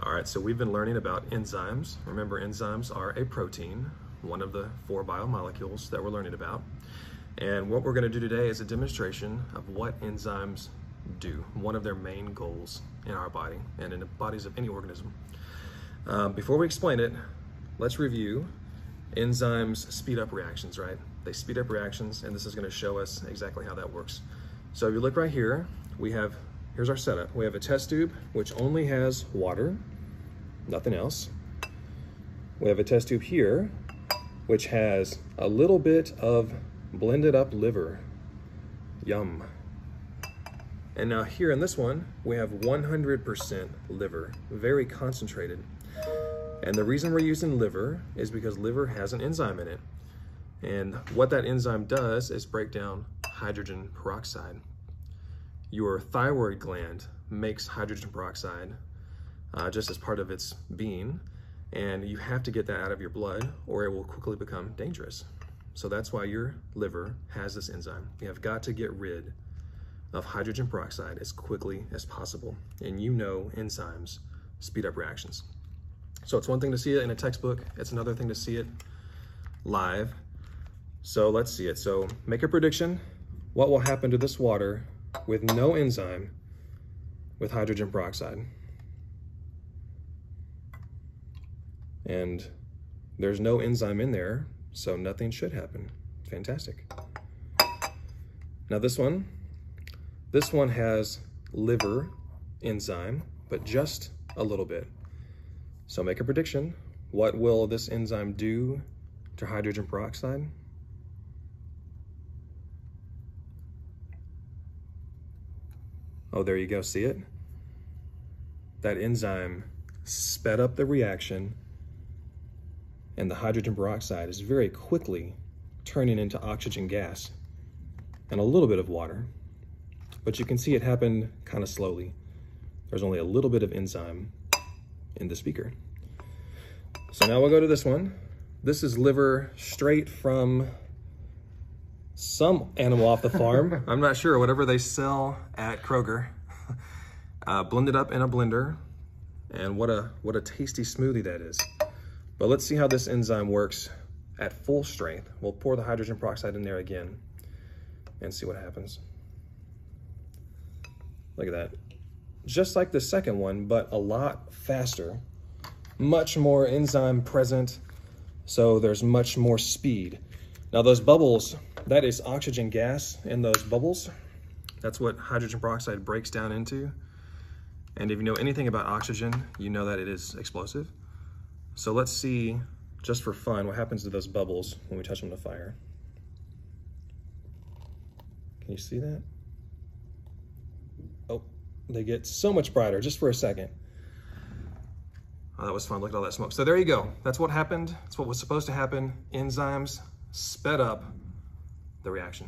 All right, so we've been learning about enzymes. Remember, enzymes are a protein, one of the 4 biomolecules that we're learning about. And what we're going to do today is a demonstration of what enzymes do, one of their main goals in our body and in the bodies of any organism. Before we explain it, let's review. Enzymes speed up reactions, right? They speed up reactions, and this is going to show us exactly how that works. So if you look right here, here's our setup. We have a test tube, which only has water, nothing else. We have a test tube here, which has a little bit of blended up liver. Yum. And now here in this one, we have 100% liver, very concentrated. And the reason we're using liver is because liver has an enzyme in it. And what that enzyme does is break down hydrogen peroxide. Your thyroid gland makes hydrogen peroxide just as part of its being, and you have to get that out of your blood or it will quickly become dangerous. So that's why your liver has this enzyme. You have got to get rid of hydrogen peroxide as quickly as possible. And you know enzymes speed up reactions. So it's one thing to see it in a textbook, it's another thing to see it live. So let's see it. So make a prediction. What will happen to this water with no enzyme with hydrogen peroxide? And there's no enzyme in there, so nothing should happen. Fantastic. Now this one has liver enzyme, but just a little bit. So make a prediction. What will this enzyme do to hydrogen peroxide? Oh, there you go, see it? That enzyme sped up the reaction, and the hydrogen peroxide is very quickly turning into oxygen gas and a little bit of water. But you can see it happened kind of slowly. There's only a little bit of enzyme in the speaker. So now we'll go to this one. This is liver straight from some animal off the farm. I'm not sure, whatever they sell at Kroger. Blended up in a blender. And what a tasty smoothie that is. But let's see how this enzyme works at full strength. We'll pour the hydrogen peroxide in there again and see what happens. Look at that. Just like the second one, but a lot faster. Much more enzyme present, so there's much more speed. Now those bubbles, that is oxygen gas in those bubbles. That's what hydrogen peroxide breaks down into. And if you know anything about oxygen, you know that it is explosive. So let's see, just for fun, what happens to those bubbles when we touch them to fire. Can you see that? Oh, they get so much brighter just for a second. Oh, that was fun, look at all that smoke. So there you go, that's what happened. That's what was supposed to happen. Enzymes sped up the reaction.